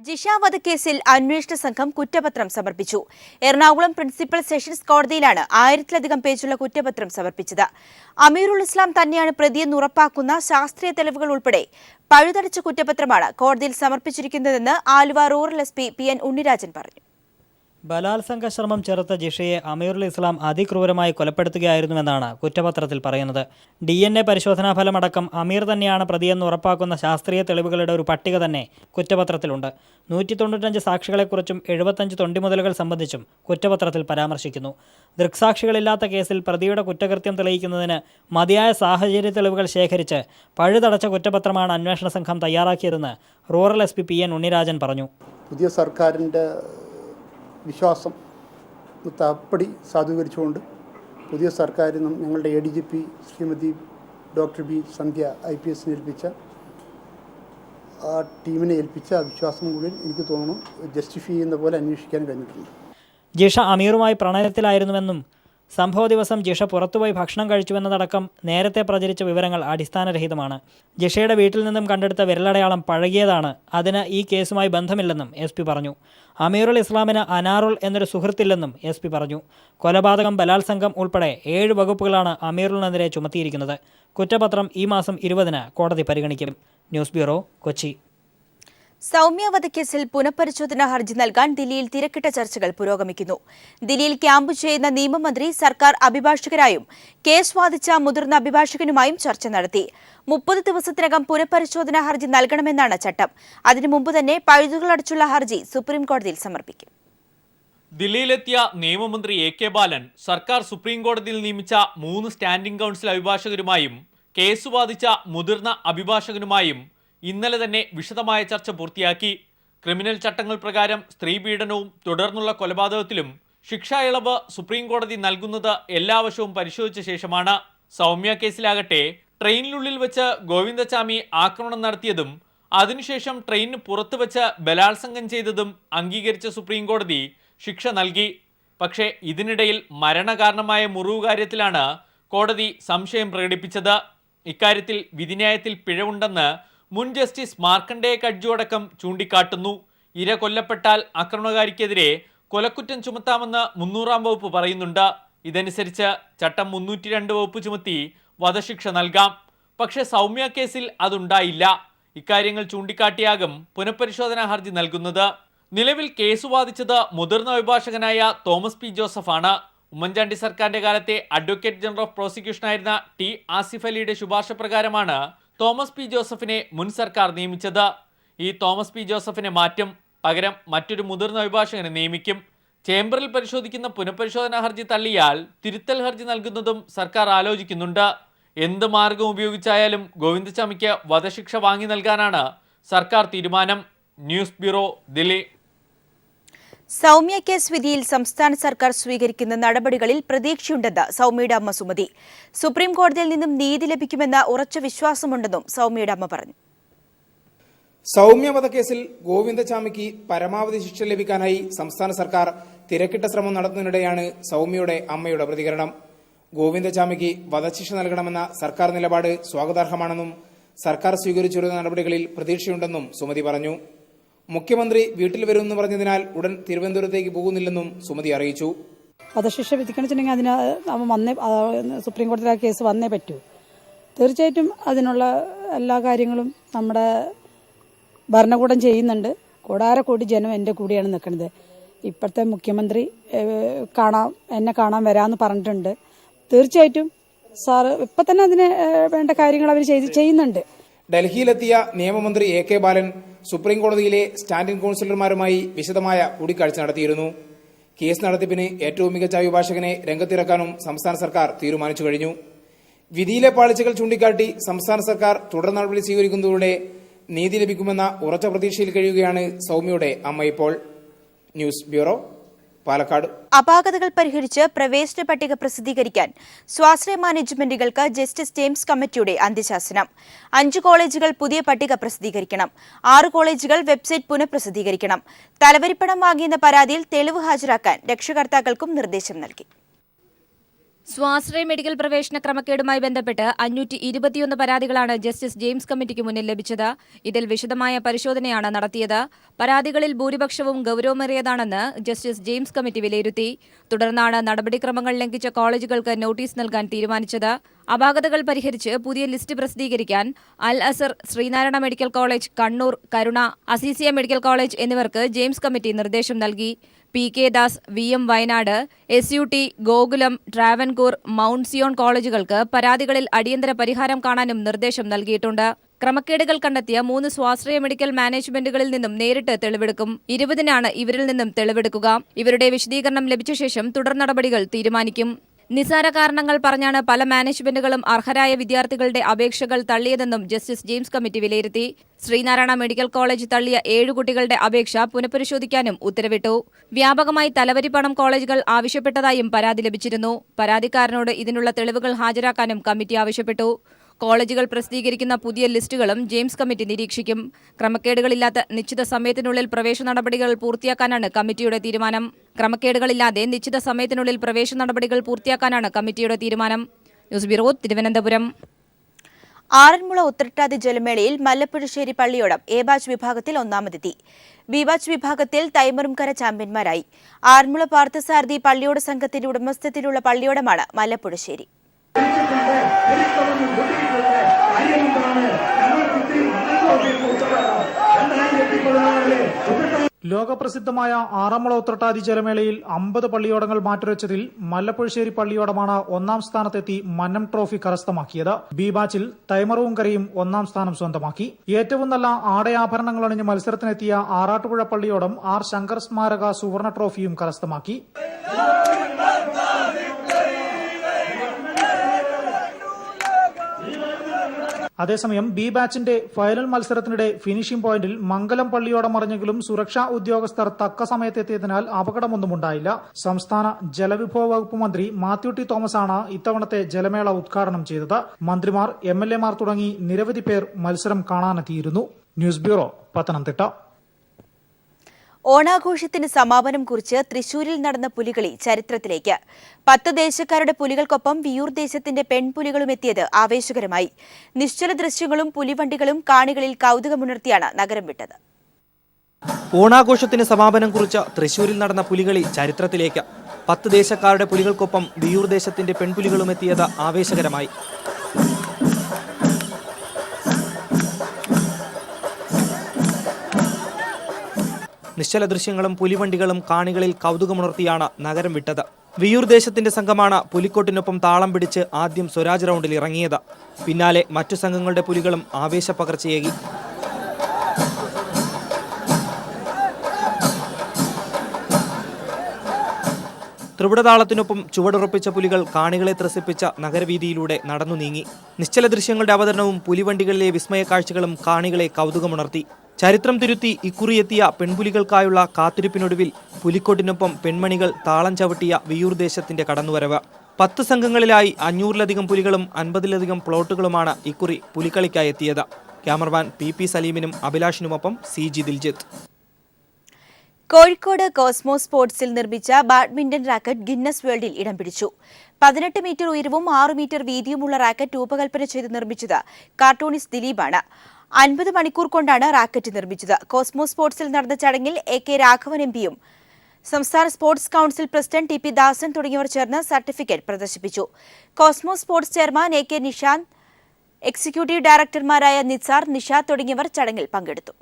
ജിഷ വധക്കേസിൽ അന്വേഷണ സംഘം കുറ്റപത്രം സമർപ്പിച്ചു. എറണാകുളം പ്രിൻസിപ്പൽ സെഷൻസ് കോടതിയിലാണ് 1000-ലധികം പേജുള്ള കുറ്റപത്രം സമർപ്പിച്ചത്. അമീറുൽ ഇസ്ലാം തന്നെയാണ് പ്രതിയെന്ന് ഉറപ്പാക്കുന്ന ശാസ്ത്രീയ തെളിവുകൾ ഉൾപ്പെടെ പഴുതടച്ച കുറ്റപത്രമാണ് കോടതിയിൽ സമർപ്പിച്ചിരിക്കുന്നതെന്ന് Aluva rural S P PN Unnirajan പറഞ്ഞു. ബലാത്സംഗ ശ്രമം ചെറുത്ത ജിഷയെ അമീറുൽ ഇസ്ലാം അതിക്രൂരമായി കൊലപ്പെടുത്തുകയായിരുന്നുവെന്നാണ് കുറ്റപത്രത്തിൽ പറയുന്നത്. DNA പരിശോധനാ ഫലമടക്കം അമീർ തന്നെയാണ് പ്രതിയെന്ന് ഉറപ്പാക്കുന്ന ശാസ്ത്രീയ തെളിവുകളുടെ ഒരു പട്ടിക തന്നെ കുറ്റപത്രത്തിലുണ്ട്. 195 സാക്ഷികളെക്കുറിച്ചും 75 തൊണ്ടിമുതലുകൾ സംബന്ധിച്ചും കുറ്റപത്രത്തിൽ പരാമർശിക്കുന്നു. ദൃക്സാക്ഷികളില്ലാത്ത കേസിൽ പ്രതിയുടെ കുറ്റകൃത്യം തെളിയിക്കുന്നതിന് മതിയായ സാഹചര്യ തെളിവുകൾ ശേഖരിച്ച് പഴുതടച്ച കുറ്റപത്രമാണ് അന്വേഷണ സംഘം തയ്യാറാക്കിയതെന്ന് റൂറൽ SP PN ഉണ്ണിരാജൻ പറഞ്ഞു. പുതിയ സർക്കാരിൻ്റെ വിശ്വാസം തപ്പടി സാധൂകരിച്ചുകൊണ്ട് പുതിയ സർക്കാരിനും ഞങ്ങളുടെ ADGP ശ്രീമതി ഡോക്ടർ B സന്ധ്യ IPS ഏൽപ്പിച്ച ആ ടീമിനെ ഏൽപ്പിച്ച ആ വിശ്വാസം കൂടി എനിക്ക് തോന്നുന്നു ജസ്റ്റിഫൈ ചെയ്യുന്ന പോലെ അന്വേഷിക്കാൻ കഴിഞ്ഞിട്ടുണ്ട്. ജിഷ അമീറുമായി പ്രണയത്തിലായിരുന്നുവെന്നും സംഭവ ദിവസം ജിഷ പുറത്തുപോയി ഭക്ഷണം കഴിച്ചുവെന്നതടക്കം നേരത്തെ പ്രചരിച്ച വിവരങ്ങൾ അടിസ്ഥാനരഹിതമാണ്. ജിഷയുടെ വീട്ടിൽ നിന്നും കണ്ടെടുത്ത വിരലടയാളം പഴകിയതാണ്. അതിന് ഈ കേസുമായി ബന്ധമില്ലെന്നും SP പറഞ്ഞു. അമീറുൽ ഇസ്ലാമിന് അനാറുൽ എന്നൊരു സുഹൃത്തില്ലെന്നും SP പറഞ്ഞു. കൊലപാതകം, ബലാത്സംഗം ഉൾപ്പെടെ 7 വകുപ്പുകളാണ് അമീറുലിനെതിരെ ചുമത്തിയിരിക്കുന്നത്. കുറ്റപത്രം ഈ മാസം 20-ന് കോടതി പരിഗണിക്കും. News bureau, Kochi. സൗമ്യ വധക്കേസിൽ പുനഃപരിശോധനാ ഹർജി നൽകാൻ ദില്ലിയിൽ തിരക്കിട്ട ചർച്ചകൾ പുരോഗമിക്കുന്നു. ദില്ലിയിൽ ക്യാമ്പ് ചെയ്യുന്ന നിയമമന്ത്രി സർക്കാർ അഭിഭാഷകരായും കേസ് വാദിച്ച മുതിർന്ന അഭിഭാഷകനുമായും ചർച്ച നടത്തി. 30 ദിവസത്തിനകം പുനഃപരിശോധനാ ഹർജി നൽകണമെന്നാണ് ചട്ടം. അതിനു മുമ്പ് തന്നെ പഴുതുകളടച്ചുള്ള ഹർജി സുപ്രീം കോടതിയിൽ സമർപ്പിക്കും. ദില്ലിയിലെത്തിയ നിയമമന്ത്രി AK ബാലൻ സർക്കാർ സുപ്രീം കോടതിയിൽ നിയമിച്ച 3 സ്റ്റാൻഡിംഗ് കൗൺസിൽ അഭിഭാഷകരുമായും കേസ് വാദിച്ച മുതിർന്ന അഭിഭാഷകനുമായും ഇന്നലെ തന്നെ വിശദമായ ചർച്ച പൂർത്തിയാക്കി. ക്രിമിനൽ ചട്ടങ്ങൾ പ്രകാരം സ്ത്രീപീഡനവും തുടർന്നുള്ള കൊലപാതകത്തിലും ശിക്ഷാ ഇളവ് സുപ്രീം കോടതി നൽകുന്നത് എല്ലാ വശവും പരിശോധിച്ച ശേഷമാണ്. സൗമ്യ കേസിലാകട്ടെ ട്രെയിനിനുള്ളിൽ വെച്ച് ഗോവിന്ദചാമി ആക്രമണം നടത്തിയതും അതിനുശേഷം ട്രെയിനിന് പുറത്തു വെച്ച് ബലാത്സംഗം ചെയ്തതും അംഗീകരിച്ച സുപ്രീം കോടതി ശിക്ഷ നൽകി. പക്ഷേ ഇതിനിടയിൽ മരണകാരണമായ മുറിവ് കാര്യത്തിലാണ് കോടതി സംശയം പ്രകടിപ്പിച്ചത്. ഇക്കാര്യത്തിൽ വിധിന്യായത്തിൽ പിഴവുണ്ടെന്ന് മുൻ ജസ്റ്റിസ് മാർക്കണ്ഡേയ കഡ്ജു അടക്കം ചൂണ്ടിക്കാട്ടുന്നു. ഇര കൊല്ലപ്പെട്ടാൽ ആക്രമണകാരിക്കെതിരെ കൊലക്കുറ്റം ചുമത്താമെന്ന് 300-ാം വകുപ്പ് പറയുന്നുണ്ട്. ഇതനുസരിച്ച് ചട്ടം 302 വകുപ്പ് ചുമത്തി വധശിക്ഷ നൽകാം. പക്ഷേ സൗമ്യ കേസിൽ അതുണ്ടായില്ല. ഇക്കാര്യങ്ങൾ ചൂണ്ടിക്കാട്ടിയാകും പുനഃപരിശോധനാ ഹർജി നൽകുന്നത്. നിലവിൽ കേസ് വാദിച്ചത് മുതിർന്ന അഭിഭാഷകനായ തോമസ് P ജോസഫാണ്. ഉമ്മൻചാണ്ടി സർക്കാരിന്റെ കാലത്തെ അഡ്വക്കേറ്റ് ജനറൽ ഓഫ് പ്രോസിക്യൂഷനായിരുന്ന T ആസിഫ് അലിയുടെ ശുപാർശ പ്രകാരമാണ് തോമസ് P ജോസഫിനെ മുൻ സർക്കാർ നിയമിച്ചത്. ഈ തോമസ് P ജോസഫിനെ മാറ്റും. പകരം മറ്റൊരു മുതിർന്ന അഭിഭാഷകനെ നിയമിക്കും. ചേംബറിൽ പരിശോധിക്കുന്ന പുനഃപരിശോധനാ ഹർജി തള്ളിയാൽ തിരുത്തൽ ഹർജി നൽകുന്നതും സർക്കാർ ആലോചിക്കുന്നുണ്ട്. എന്ത് മാർഗം ഉപയോഗിച്ചായാലും ഗോവിന്ദചാമിക്ക് വധശിക്ഷ വാങ്ങി നൽകാനാണ് സർക്കാർ തീരുമാനം. News bureau, Delhi. Soumya case വിധിയിൽ സംസ്ഥാന സർക്കാർ സ്വീകരിക്കുന്ന നടപടികളിൽ പ്രതീക്ഷയുണ്ടെന്ന് സൗമ്യയുടെ അമ്മ സുമതി. സുപ്രീം കോടതിയിൽ നിന്നും നീതി ലഭിക്കുമെന്ന ഉറച്ച വിശ്വാസമുണ്ടെന്നും സൗമ്യയുടെ അമ്മ പറഞ്ഞു. സൗമ്യ വധക്കേസിൽ ഗോവിന്ദചാമിക്ക് പരമാവധി ശിക്ഷ ലഭിക്കാനായി സംസ്ഥാന സർക്കാർ തിരക്കിട്ട ശ്രമം നടത്തുന്നതിനിടെയാണ് സൗമ്യയുടെ അമ്മയുടെ പ്രതികരണം. ഗോവിന്ദചാമിക്ക് വധശിക്ഷ നൽകണമെന്ന സർക്കാർ നിലപാട് സ്വാഗതാർഹമാണെന്നും സർക്കാർ സ്വീകരിച്ചിരുന്ന നടപടികളിൽ പ്രതീക്ഷയുണ്ടെന്നും സുമതി പറഞ്ഞു. മുഖ്യമന്ത്രി വീട്ടിൽ വരുമെന്ന് പറഞ്ഞതിനാൽ ഉടൻ തിരുവനന്തപുരത്തേക്ക് പോകുന്നില്ലെന്നും സുമതി അറിയിച്ചു. വധശിക്ഷ വിധിക്കണമെന്നുണ്ടെങ്കിൽ അതിന് സുപ്രീം കോടതിയിലെ കേസ് വന്നേ പറ്റൂ. തീർച്ചയായിട്ടും അതിനുള്ള എല്ലാ കാര്യങ്ങളും നമ്മുടെ ഭരണകൂടം ചെയ്യുന്നുണ്ട്. കോടാരക്കോടി ജനം എൻ്റെ കൂടെയാണ് നിൽക്കുന്നത്. ഇപ്പോഴത്തെ മുഖ്യമന്ത്രി എന്നെ കാണാൻ വരാമെന്ന് പറഞ്ഞിട്ടുണ്ട്. തീർച്ചയായിട്ടും സാറ് ഇപ്പം തന്നെ അതിന് വേണ്ട കാര്യങ്ങൾ അവർ ചെയ്യുന്നുണ്ട്. ഡൽഹിയിലെത്തിയ നിയമമന്ത്രി AK ബാലൻ സുപ്രീം കോടതിയിലെ സ്റ്റാൻഡിംഗ് കൌൺസിലർമാരുമായി വിശദമായ കൂടിക്കാഴ്ച നടത്തിയിരുന്നു. കേസ് നടത്തിപ്പിന് ഏറ്റവും മികച്ച അഭിഭാഷകനെ രംഗത്തിറക്കാനും സംസ്ഥാന സർക്കാർ തീരുമാനിച്ചു കഴിഞ്ഞു. വിധിയിലെ പാളിച്ചകൾ ചൂണ്ടിക്കാട്ടി സംസ്ഥാന സർക്കാർ തുടർ നടപടി സ്വീകരിക്കുന്നതോടെ നീതി ലഭിക്കുമെന്ന ഉറച്ച പ്രതീക്ഷയിൽ കഴിയുകയാണ് സൗമ്യയുടെ അമ്മ ഇപ്പോൾ. News bureau, Palakkad. അപാകതകൾ പരിഹരിച്ച് പ്രവേശന പട്ടിക പ്രസിദ്ധീകരിക്കാൻ സ്വാശ്രയ മാനേജ്മെന്റുകൾക്ക് ജസ്റ്റിസ് ജെയിംസ് കമ്മിറ്റിയുടെ അന്ത്യശാസനം. 5 കോളേജുകൾ പുതിയ പട്ടിക പ്രസിദ്ധീകരിക്കണം. 6 കോളേജുകൾ വെബ്സൈറ്റ് പുനഃപ്രസിദ്ധീകരിക്കണം. തലവരിപ്പണം വാങ്ങിയെന്ന പരാതിയിൽ തെളിവ് ഹാജരാക്കാൻ രക്ഷകർത്താക്കൾക്കും നിർദ്ദേശം നൽകി. സ്വാശ്രയ മെഡിക്കൽ പ്രവേശന ക്രമക്കേടുമായി ബന്ധപ്പെട്ട് 521 പരാതികളാണ് ജസ്റ്റിസ് ജെയിംസ് കമ്മിറ്റിക്ക് മുന്നിൽ ലഭിച്ചത്. ഇതിൽ വിശദമായ പരിശോധനയാണ് നടത്തിയത്. പരാതികളിൽ ഭൂരിപക്ഷവും ഗൌരവമേറിയതാണെന്ന് ജസ്റ്റിസ് ജെയിംസ് കമ്മിറ്റി വിലയിരുത്തി. തുടർന്നാണ് നടപടിക്രമങ്ങൾ ലംഘിച്ച കോളേജുകൾക്ക് നോട്ടീസ് നൽകാൻ തീരുമാനിച്ചത്. അപാകതകൾ പരിഹരിച്ച് പുതിയ ലിസ്റ്റ് പ്രസിദ്ധീകരിക്കാൻ Al Azhar, Sreenarayana medical college, Kannur, Karuna, Azeezia medical college എന്നിവർക്ക് ജെയിംസ് കമ്മിറ്റി നിർദ്ദേശം നൽകി. PK Das, VM Wayanad, SUT, Gokulam, Travancore, Mount Zion കോളേജുകൾക്ക് പരാതികളിൽ അടിയന്തര പരിഹാരം കാണാനും നിർദ്ദേശം നൽകിയിട്ടുണ്ട്. ക്രമക്കേടുകൾ കണ്ടെത്തിയ 3 സ്വാശ്രയ മെഡിക്കൽ മാനേജ്മെന്റുകളിൽ നിന്നും നേരിട്ട് തെളിവെടുക്കും. 20-നാണ് ഇവരിൽ നിന്നും തെളിവെടുക്കുക. ഇവരുടെ വിശദീകരണം ലഭിച്ച ശേഷം തുടർ നടപടികൾ തീരുമാനിക്കും. നിസാര കാരണങ്ങൾ പറഞ്ഞാണ് പല മാനേജ്മെന്റുകളും അർഹരായ വിദ്യാർത്ഥികളുടെ അപേക്ഷകൾ തള്ളിയതെന്നും ജസ്റ്റിസ് ജെയിംസ് കമ്മിറ്റി വിലയിരുത്തി. ശ്രീനാരായണ മെഡിക്കൽ കോളേജ് തള്ളിയ 7 കുട്ടികളുടെ അപേക്ഷ പുനഃപരിശോധിക്കാനും ഉത്തരവിട്ടു. വ്യാപകമായി തലവരി പണം കോളേജുകൾ ആവശ്യപ്പെട്ടതായും പരാതി ലഭിച്ചിരുന്നു. പരാതിക്കാരനോട് ഇതിനുള്ള തെളിവുകൾ ഹാജരാക്കാനും കമ്മിറ്റി ആവശ്യപ്പെട്ടു. കോളേജുകൾ പ്രസിദ്ധീകരിക്കുന്ന പുതിയ ലിസ്റ്റുകളും ജെയിംസ് കമ്മിറ്റി നിരീക്ഷിക്കും. ക്രമക്കേടുകളില്ലാത്ത നിശ്ചിത സമയത്തിനുള്ളിൽ പ്രവേശന നടപടികൾ പൂർത്തിയാക്കാനാണ് കമ്മിറ്റിയുടെ തീരുമാനം. ക്രമക്കേടുകളില്ലാതെ നിശ്ചിത സമയത്തിനുള്ളിൽ പ്രവേശന നടപടികൾ പൂർത്തിയാക്കാനാണ് കമ്മിറ്റിയുടെ തീരുമാനം. News bureau, Thiruvananthapuram. ആറന്മുള ഉത്രട്ടാതി ജലമേളയിൽ മല്ലപ്പുഴശ്ശേരി പള്ളിയോടം എ ബാച്ച് വിഭാഗത്തിൽ ഒന്നാമതെത്തി. ബി ബാച്ച് വിഭാഗത്തിൽ തൈമറുംകര ചാമ്പ്യന്മാരായി. ആറന്മുള പാർത്ഥസാരഥി പള്ളിയോട സംഘത്തിന്റെ ഉടമസ്ഥതയിലുള്ള പള്ളിയോടമാണ് മല്ലപ്പുഴശ്ശേരി. ലോകപ്രസിദ്ധമായ ആറന്മുള ഉത്രട്ടാതി ജലമേളയിൽ 50 പള്ളിയോടങ്ങൾ മാറ്റുരച്ചതിൽ മല്ലപ്പുഴശ്ശേരി പള്ളിയോടമാണ് ഒന്നാം സ്ഥാനത്തെത്തി മന്നം ട്രോഫി കരസ്ഥമാക്കിയത്. ബി ബാച്ചിൽ തൈമറവുംകരയും ഒന്നാം സ്ഥാനം സ്വന്തമാക്കി. ഏറ്റവും നല്ല ആടയാഭരണങ്ങൾ അണിഞ്ഞ് മത്സരത്തിനെത്തിയ ആറാട്ടുപുഴ പള്ളിയോടം ആർ ശങ്കർ സ്മാരക സുവർണ ട്രോഫിയും കരസ്ഥമാക്കി. അതേസമയം ബി ബാച്ചിന്റെ ഫൈനൽ മത്സരത്തിനിടെ ഫിനിഷിംഗ് പോയിന്റിൽ മംഗലം പള്ളിയോടം മറിഞ്ഞെങ്കിലും സുരക്ഷാ ഉദ്യോഗസ്ഥർ തക്ക സമയത്തെത്തിയതിനാൽ അപകടമൊന്നുമുണ്ടായില്ല. സംസ്ഥാന ജലവിഭവ വകുപ്പ് മന്ത്രി മാത്യു ടി തോമസാണ് ഇത്തവണത്തെ ജലമേള ഉദ്ഘാടനം ചെയ്തത്. മന്ത്രിമാർ, MLA മാർ തുടങ്ങി നിരവധി പേർ മത്സരം കാണാനെത്തിയിരുന്നു. News bureau, Pathanamthitta. ഓണാഘോഷത്തിന് സമാപനം കുറിച്ച് തൃശൂരിൽ നടന്ന പുലികളി ചരിത്രത്തിലേക്ക്. 10 ദേശക്കാരുടെ പുലികൾക്കൊപ്പം വിയൂർ ദേശത്തിന്റെ പെൺപുലികളും എത്തിയത് ആവേശകരമായി. നിശ്ചല ദൃശ്യങ്ങളും പുലിവണ്ടികളും കാണികളിൽ കൗതുകമുണർത്തിയാണ് നഗരം വിട്ടത്. ഓണാഘോഷത്തിന് സമാപനം കുറിച്ച തൃശൂരിൽ നടന്ന പുലികളി ചരിത്രത്തിലേക്ക്. 10 ദേശക്കാരുടെ പുലികൾക്കൊപ്പം വിയൂർ ദേശത്തിന്റെ പെൺപുലികളും എത്തിയത് ആവേശകരമായി. നിശ്ചല ദൃശ്യങ്ങളും പുലിവണ്ടികളും കാണികളിൽ കൗതുകമുണർത്തിയാണ് നഗരം വിട്ടത്. വിയൂർ ദേശത്തിന്റെ സംഘമാണ് പുലിക്കോട്ടിനൊപ്പം താളം പിടിച്ച് ആദ്യം സ്വരാജ് റൗണ്ടിൽ ഇറങ്ങിയത്. പിന്നാലെ മറ്റു സംഘങ്ങളുടെ പുലികളും ആവേശപ്പകർച്ചയേകി. ത്രിപുടതാളത്തിനൊപ്പം ചുവടുറപ്പിച്ച പുലികൾ കാണികളെ ത്രസിപ്പിച്ച നഗരവീതിയിലൂടെ നടന്നു നീങ്ങി. നിശ്ചല ദൃശ്യങ്ങളുടെ അവതരണവും പുലിവണ്ടികളിലെ വിസ്മയ കാഴ്ചകളും കാണികളെ കൗതുകമുണർത്തി. ചരിത്രം തിരുത്തി ഇക്കുറിയെത്തിയ പെൺപുലികൾക്കായുള്ള കാത്തിരിപ്പിനൊടുവിൽ പുലിക്കോട്ടിനൊപ്പം പെൺമണികൾ താളം ചവിട്ടിയ വിയൂർ ദേശത്തിന്റെ കടന്നുവരവ്. 10 സംഘങ്ങളിലായി 500-ലധികം പുലികളും 50-ലധികം പ്ലോട്ടുകളുമാണ് ഇക്കുറി പുലിക്കളിക്കായി എത്തിയത്. ക്യാമറമാൻ PP സലീമിനും അഭിലാഷിനുമൊപ്പം CG ദിൽജിത്ത്. കോഴിക്കോട് കോസ്മോസ് സ്പോർട്സിൽ നിർമ്മിച്ച ബാഡ്മിന്റൺ റാക്കറ്റ് ഗിന്നസ് വേൾഡിൽ ഇടം പിടിച്ചു. 18 മീറ്റർ ഉയരവും 6 മീറ്റർ വീതിയുമുള്ള റാക്കറ്റ് രൂപകൽപ്പന ചെയ്ത് നിർമ്മിച്ചത് കാർട്ടൂണിസ്റ്റ് ദിലീപാണ്. 50 മണിക്കൂർ കൊണ്ടാണ് റാക്കറ്റ് നിർമ്മിച്ചത്. കോസ്മോസ് സ്പോർട്സിൽ നടന്ന ചടങ്ങിൽ AK രാഘവൻ MPയും സംസ്ഥാന sports council president TP Dasan തുടങ്ങിയവർ ചേർന്ന് സർട്ടിഫിക്കറ്റ് പ്രദർശിപ്പിച്ചു. Cosmos sports chairman AK Nishanth, executive ഡയറക്ടർമാരായ നിസാർ, നിഷാദ് തുടങ്ങിയവർ ചടങ്ങിൽ പങ്കെടുത്തു.